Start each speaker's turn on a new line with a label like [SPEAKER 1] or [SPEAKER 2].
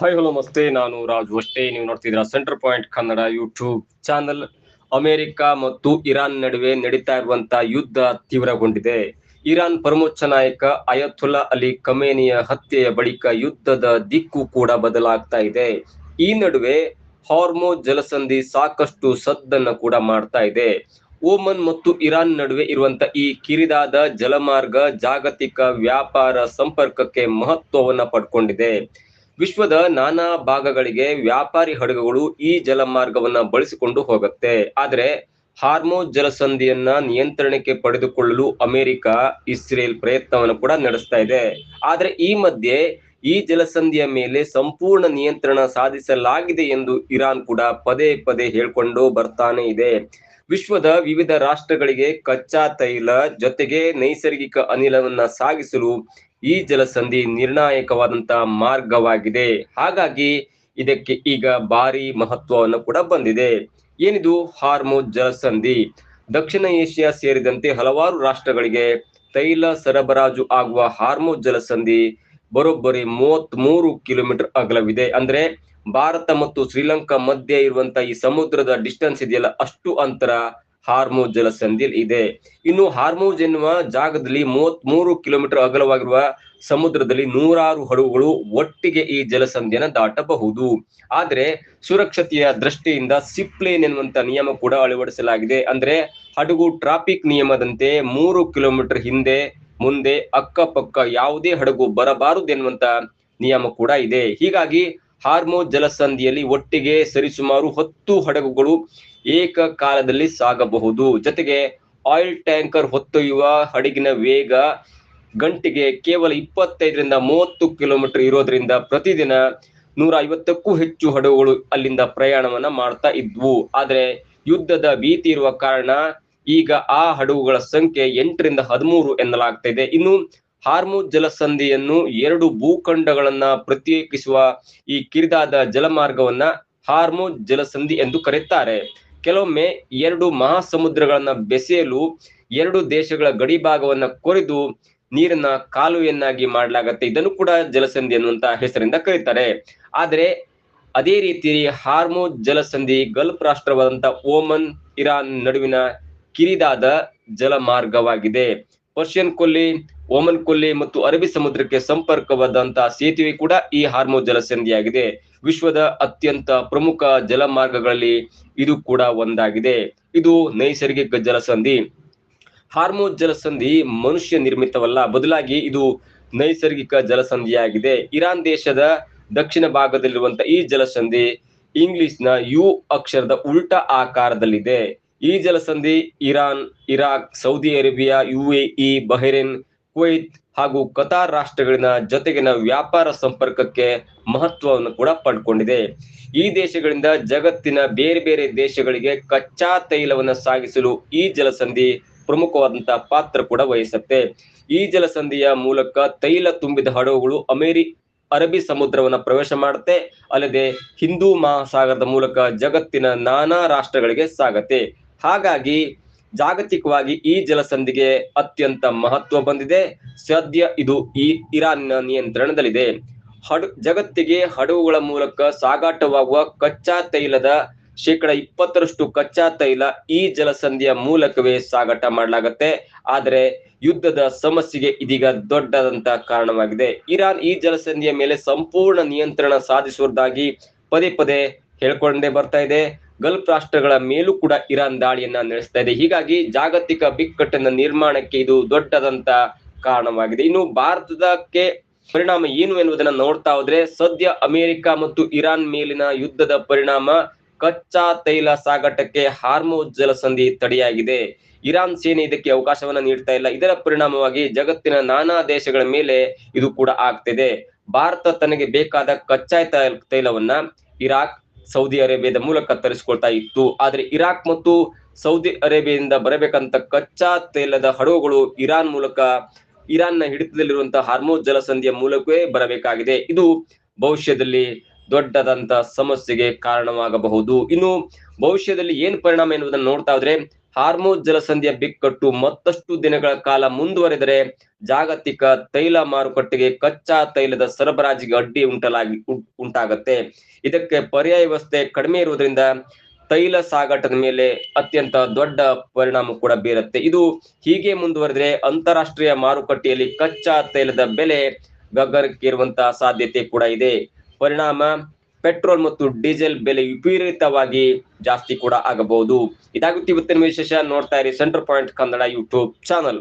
[SPEAKER 1] Hi hello ನಮಸ್ತೆ. ನಾನು ರಾಜ್ ವಷ್ಟೇ. ನೀವು ನೋಡ್ತಿದ್ದೀರಾ centre point Kannada YouTube channel. America ಮತ್ತು ಇರಾನ್ ನಡುವೆ ನಡೀತಾ ಇರುವಂತಹ ಯುದ್ಧ ತೀವ್ರಗೊಂಡಿದೆ. ಇರಾನ್ ಪರಮೋಚ್ಚ ನಾಯಕ ಅಯತುಲ್ಲಾ ಅಲಿ ಖಮೇನಿಯ ಹತ್ಯೆಯ ಬಳಿಕ ಯುದ್ಧದ ದಿಕ್ಕು ಕೂಡ ಬದಲಾಗ್ತಾ ಇದೆ. ಈ ನಡುವೆ ಹಾರ್ಮುಜ್ ಜಲಸಂಧಿ ಸಾಕಷ್ಟು ಸದ್ದನ್ನ ಕೂಡ ಮಾಡ್ತಾ ಇದೆ. ಓಮನ್ ಮತ್ತು ಇರಾನ್ ನಡುವೆ ಇರುವಂತ ಈ ಕಿರಿದಾದ ಜಲಮಾರ್ಗ ಜಾಗತಿಕ ವ್ಯಾಪಾರ ಸಂಪರ್ಕಕ್ಕೆ ಮಹತ್ವವನ್ನ ಪಡ್ಕೊಂಡಿದೆ. ವಿಶ್ವದ ನಾನಾ ಭಾಗಗಳಿಗೆ ವ್ಯಾಪಾರಿ ಹಡಗುಗಳು ಈ ಜಲಮಾರ್ಗವನ್ನ ಬಳಸಿಕೊಂಡು ಹೋಗುತ್ತೆ. ಆದ್ರೆ ಹಾರ್ಮುಜ್ ಜಲಸಂಧಿಯನ್ನ ನಿಯಂತ್ರಣಕ್ಕೆ ಪಡೆದುಕೊಳ್ಳಲು ಅಮೆರಿಕ, ಇಸ್ರೇಲ್ ಪ್ರಯತ್ನವನ್ನು ಕೂಡ ನಡೆಸ್ತಾ ಇದೆ. ಆದ್ರೆ ಈ ಮಧ್ಯೆ ಈ ಜಲಸಂಧಿಯ ಮೇಲೆ ಸಂಪೂರ್ಣ ನಿಯಂತ್ರಣ ಸಾಧಿಸಲಾಗಿದೆ ಎಂದು ಇರಾನ್ ಕೂಡ ಪದೇ ಪದೇ ಹೇಳ್ಕೊಂಡು ಬರ್ತಾನೆ ಇದೆ. ವಿಶ್ವದ ವಿವಿಧ ರಾಷ್ಟ್ರಗಳಿಗೆ ಕಚ್ಚಾ ತೈಲ ಜೊತೆಗೆ ನೈಸರ್ಗಿಕ ಅನಿಲವನ್ನ ಸಾಗಿಸಲು ಈ ಜಲಸಂಧಿ ನಿರ್ಣಾಯಕವಾದಂತಹ ಮಾರ್ಗವಾಗಿದೆ. ಹಾಗಾಗಿ ಇದಕ್ಕೆ ಈಗ ಭಾರಿ ಮಹತ್ವವನ್ನು ಕೂಡ ಬಂದಿದೆ. ಏನಿದು ಹಾರ್ಮುಜ್ ಜಲಸಂಧಿ? ದಕ್ಷಿಣ ಏಷ್ಯಾ ಸೇರಿದಂತೆ ಹಲವಾರು ರಾಷ್ಟ್ರಗಳಿಗೆ ತೈಲ ಸರಬರಾಜು ಆಗುವ ಹಾರ್ಮುಜ್ ಜಲಸಂಧಿ ಬರೋಬ್ಬರಿ 33 ಕಿಲೋಮೀಟರ್ ಅಗಲವಿದೆ. ಅಂದ್ರೆ ಭಾರತ ಮತ್ತು ಶ್ರೀಲಂಕಾ ಮಧ್ಯೆ ಇರುವಂತ ಈ ಸಮುದ್ರದ ಡಿಸ್ಟೆನ್ಸ್ ಇದೆಯಲ್ಲ, ಅಷ್ಟು ಅಂತರ ಹಾರ್ಮುಜ್ ಜಲಸಂಧಿಯಲ್ಲಿ ಇದೆ. ಇನ್ನು ಹಾರ್ಮುಜ್ ಎನ್ನುವ ಜಾಗದಲ್ಲಿ 33 ಕಿಲೋಮೀಟರ್ ಅಗಲವಾಗಿರುವ ಸಮುದ್ರದಲ್ಲಿ 100 ಹಡಗುಗಳು ಒಟ್ಟಿಗೆ ಈ ಜಲಸಂಧಿಯನ್ನ ದಾಟಬಹುದು. ಆದ್ರೆ ಸುರಕ್ಷತೆಯ ದೃಷ್ಟಿಯಿಂದ ಸಿಪ್ಲೇನ್ ಎನ್ನುವಂತ ನಿಯಮ ಕೂಡ ಅಳವಡಿಸಲಾಗಿದೆ. ಅಂದ್ರೆ ಹಡಗು ಟ್ರಾಫಿಕ್ ನಿಯಮದಂತೆ 3 ಕಿಲೋಮೀಟರ್ ಹಿಂದೆ ಮುಂದೆ ಅಕ್ಕಪಕ್ಕ ಯಾವುದೇ ಹಡಗು ಬರಬಾರದು ಎನ್ನುವಂತ ನಿಯಮ ಕೂಡ ಇದೆ. ಹೀಗಾಗಿ ಹಾರ್ಮುಜ್ ಜಲಸಂಧಿಯಲ್ಲಿ ಒಟ್ಟಿಗೆ ಸರಿಸುಮಾರು 10 ಹಡಗುಗಳು ಏಕಕಾಲದಲ್ಲಿ ಸಾಗಬಹುದು. ಜೊತೆಗೆ ಆಯಿಲ್ ಟ್ಯಾಂಕರ್ ಹೊತ್ತೊಯ್ಯುವ ಹಡಗಿನ ವೇಗ ಗಂಟೆಗೆ ಕೇವಲ 25ರಿಂದ 30 ಕಿಲೋಮೀಟರ್ ಇರೋದ್ರಿಂದ ಪ್ರತಿದಿನ 150ಕ್ಕೂ ಹೆಚ್ಚು ಹಡಗುಗಳು ಅಲ್ಲಿಂದ ಪ್ರಯಾಣವನ್ನ ಮಾಡ್ತಾ ಇದ್ವು. ಆದ್ರೆ ಯುದ್ಧದ ಭೀತಿ ಇರುವ ಕಾರಣ ಈಗ ಆ ಹಡಗುಗಳ ಸಂಖ್ಯೆ 8ರಿಂದ 13 ಎನ್ನಲಾಗ್ತಾ ಇದೆ. ಇನ್ನು ಹಾರ್ಮುಜ್ ಜಲಸಂಧಿಯನ್ನು 2 ಭೂಖಂಡಗಳನ್ನ ಪ್ರತ್ಯೇಕಿಸುವ ಈ ಕಿರಿದಾದ ಜಲಮಾರ್ಗವನ್ನ ಹಾರ್ಮುಜ್ ಜಲಸಂಧಿ ಎಂದು ಕರೆಯುತ್ತಾರೆ. ಕೆಲವೊಮ್ಮೆ 2 ಮಹಾಸಮುದ್ರಗಳನ್ನ ಬೆಸೆಯಲು 2 ದೇಶಗಳ ಗಡಿ ಭಾಗವನ್ನ ಕೊರೆದು ನೀರನ್ನ ಕಾಲುವೆಯನ್ನಾಗಿ ಮಾಡಲಾಗತ್ತೆ. ಇದನ್ನು ಕೂಡ ಜಲಸಂಧಿ ಅನ್ನುವಂತ ಹೆಸರಿಂದ ಕರೀತಾರೆ. ಆದ್ರೆ ಅದೇ ರೀತಿ ಹಾರ್ಮುಜ್ ಜಲಸಂಧಿ ಗಲ್ಫ್ ರಾಷ್ಟ್ರವಾದಂತ ಓಮನ್, ಇರಾನ್ ನಡುವಿನ ಕಿರಿದಾದ ಜಲಮಾರ್ಗವಾಗಿದೆ. ಪರ್ಷಿಯನ್ ಕೊಲ್ಲಿ, ಓಮನ್ ಕೊಲ್ಲಿ ಮತ್ತು ಅರಬ್ಬಿ ಸಮುದ್ರಕ್ಕೆ ಸಂಪರ್ಕವಾದಂತಹ ಸೇತುವೆ ಕೂಡ ಈ ಹಾರ್ಮುಜ್ ಜಲಸಂಧಿಯಾಗಿದೆ. ವಿಶ್ವದ ಅತ್ಯಂತ ಪ್ರಮುಖ ಜಲಮಾರ್ಗಗಳಲ್ಲಿ ಇದು ಕೂಡ ಒಂದಾಗಿದೆ. ಇದು ನೈಸರ್ಗಿಕ ಜಲಸಂಧಿ. ಹಾರ್ಮುಜ್ ಜಲಸಂಧಿ ಮನುಷ್ಯ ನಿರ್ಮಿತವಲ್ಲ, ಬದಲಾಗಿ ಇದು ನೈಸರ್ಗಿಕ ಜಲಸಂಧಿಯಾಗಿದೆ. ಇರಾನ್ ದೇಶದ ದಕ್ಷಿಣ ಭಾಗದಲ್ಲಿರುವಂತ ಈ ಜಲಸಂಧಿ ಇಂಗ್ಲಿಷ್ನ ಯು ಅಕ್ಷರದ ಉಲ್ಟಾ ಆಕಾರದಲ್ಲಿದೆ. ಈ ಜಲಸಂಧಿ Iran, Iraq, Saudi Arabia, UAE, Bahrain, Kuwait ಹಾಗೂ ಕತಾರ್ ರಾಷ್ಟ್ರಗಳಿನ ಜೊತೆಗಿನ ವ್ಯಾಪಾರ ಸಂಪರ್ಕಕ್ಕೆ ಮಹತ್ವವನ್ನು ಕೂಡ ಪಡ್ಕೊಂಡಿದೆ. ಈ ದೇಶಗಳಿಂದ ಜಗತ್ತಿನ ಬೇರೆ ಬೇರೆ ದೇಶಗಳಿಗೆ ಕಚ್ಚಾ ತೈಲವನ್ನು ಸಾಗಿಸಲು ಈ ಜಲಸಂಧಿ ಪ್ರಮುಖವಾದಂತಹ ಪಾತ್ರ ಕೂಡ ವಹಿಸುತ್ತೆ. ಈ ಜಲಸಂಧಿಯ ಮೂಲಕ ತೈಲ ತುಂಬಿದ ಹಡಗುಗಳು ಅರಬ್ಬಿ ಸಮುದ್ರವನ್ನ ಪ್ರವೇಶ ಮಾಡುತ್ತೆ. ಅಲ್ಲದೆ ಹಿಂದೂ ಮಹಾಸಾಗರದ ಮೂಲಕ ಜಗತ್ತಿನ ನಾನಾ ರಾಷ್ಟ್ರಗಳಿಗೆ ಸಾಗತ್ತೆ. ಹಾಗಾಗಿ ಜಾಗತಿಕವಾಗಿ ಈ ಜಲಸಂಧಿಗೆ ಅತ್ಯಂತ ಮಹತ್ವ ಬಂದಿದೆ. ಸದ್ಯ ಇದು ಈ ಇರಾನ್ನ ನಿಯಂತ್ರಣದಲ್ಲಿದೆ. ಜಗತ್ತಿಗೆ ಹಡಗುಗಳ ಮೂಲಕ ಸಾಗಾಟವಾಗುವ ಕಚ್ಚಾ ತೈಲದ 20% ಕಚ್ಚಾ ತೈಲ ಈ ಜಲಸಂಧಿಯ ಮೂಲಕವೇ ಸಾಗಾಟ ಮಾಡಲಾಗತ್ತೆ. ಆದರೆ ಯುದ್ಧದ ಸಮಸ್ಯೆಗೆ ಇದೀಗ ದೊಡ್ಡದಂತ ಕಾರಣವಾಗಿದೆ. ಇರಾನ್ ಈ ಜಲಸಂಧಿಯ ಮೇಲೆ ಸಂಪೂರ್ಣ ನಿಯಂತ್ರಣ ಸಾಧಿಸುವುದಾಗಿ ಪದೇ ಪದೇ ಹೇಳ್ಕೊಂಡೇ ಬರ್ತಾ ಇದೆ. ಗಲ್ಫ್ ರಾಷ್ಟ್ರಗಳ ಮೇಲೂ ಕೂಡ ಇರಾನ್ ದಾಳಿಯನ್ನ ನಡೆಸ್ತಾ ಇದೆ. ಹೀಗಾಗಿ ಜಾಗತಿಕ ಬಿಕ್ಕಟ್ಟಿನ ನಿರ್ಮಾಣಕ್ಕೆ ಇದು ದೊಡ್ಡದಂತ ಕಾರಣವಾಗಿದೆ. ಇನ್ನು ಭಾರತಕ್ಕೆ ಪರಿಣಾಮ ಏನು ಎನ್ನುವುದನ್ನ ನೋಡ್ತಾ ಹೋದ್ರೆ, ಸದ್ಯ ಅಮೆರಿಕ ಮತ್ತು ಇರಾನ್ ಮೇಲಿನ ಯುದ್ಧದ ಪರಿಣಾಮ ಕಚ್ಚಾ ತೈಲ ಸಾಗಾಟಕ್ಕೆ ಹಾರ್ಮುಜ್ ಜಲಸಂಧಿ ತಡೆಯಾಗಿದೆ. ಇರಾನ್ ಸೇನೆ ಇದಕ್ಕೆ ಅವಕಾಶವನ್ನ ನೀಡ್ತಾ ಇಲ್ಲ. ಇದರ ಪರಿಣಾಮವಾಗಿ ಜಗತ್ತಿನ ನಾನಾ ದೇಶಗಳ ಮೇಲೆ ಇದು ಕೂಡ ಆಗ್ತಿದೆ. ಭಾರತ ತನಗೆ ಬೇಕಾದ ಕಚ್ಚಾ ತೈಲವನ್ನ ಇರಾಕ್, ಸೌದಿ ಅರೇಬಿಯಾದ ಮೂಲಕ ತರಿಸಿಕೊಳ್ತಾ ಇತ್ತು. ಆದ್ರೆ ಇರಾಕ್ ಮತ್ತು ಸೌದಿ ಅರೇಬಿಯಾದಿಂದ ಬರಬೇಕಂತ ಕಚ್ಚಾ ತೈಲದ ಹಡಗುಗಳು ಇರಾನ್ನ ಹಿಡಿತದಲ್ಲಿರುವಂತಹ ಹಾರ್ಮುಜ್ ಜಲಸಂಧಿಯ ಮೂಲಕವೇ ಬರಬೇಕಾಗಿದೆ. ಇದು ಭವಿಷ್ಯದಲ್ಲಿ ದೊಡ್ಡದಂತ ಸಮಸ್ಯೆಗೆ ಕಾರಣವಾಗಬಹುದು. ಇನ್ನು ಭವಿಷ್ಯದಲ್ಲಿ ಏನ್ ಪರಿಣಾಮ ಎನ್ನುವುದನ್ನು ನೋಡ್ತಾ ಹೋದ್ರೆ, ಹಾರ್ಮುಜ್ ಜಲಸಂಧಿಯ ಬಿಕ್ಕಟ್ಟು ಮತ್ತಷ್ಟು ದಿನಗಳ ಕಾಲ ಮುಂದುವರೆದರೆ ಜಾಗತಿಕ ತೈಲ ಮಾರುಕಟ್ಟೆಗೆ ಕಚ್ಚಾ ತೈಲದ ಸರಬರಾಜಿಗೆ ಅಡ್ಡಿ ಉಂಟಾಗತ್ತೆ. ಇದಕ್ಕೆ ಪರ್ಯಾಯ ವ್ಯವಸ್ಥೆ ಕಡಿಮೆ ಇರುವುದರಿಂದ ತೈಲ ಸಾಗಾಟದ ಮೇಲೆ ಅತ್ಯಂತ ದೊಡ್ಡ ಪರಿಣಾಮ ಕೂಡ ಬೀರುತ್ತೆ. ಇದು ಹೀಗೆ ಮುಂದುವರೆದ್ರೆ ಅಂತಾರಾಷ್ಟ್ರೀಯ ಮಾರುಕಟ್ಟೆಯಲ್ಲಿ ಕಚ್ಚಾ ತೈಲದ ಬೆಲೆ ಗಗನಕ್ಕೇರುವಂತಹ ಸಾಧ್ಯತೆ ಕೂಡ ಇದೆ. ಪರಿಣಾಮ ಪೆಟ್ರೋಲ್ ಮತ್ತು ಡೀಸೆಲ್ ಬೆಲೆ ವಿಪರೀತವಾಗಿ ಜಾಸ್ತಿ ಕೂಡ ಆಗಬಹುದು. ಇದಾಗುತ್ತೆ ಇವತ್ತಿನ ವಿಶೇಷ. ನೋಡ್ತಾ ಇರಿ centre point Kannada YouTube channel.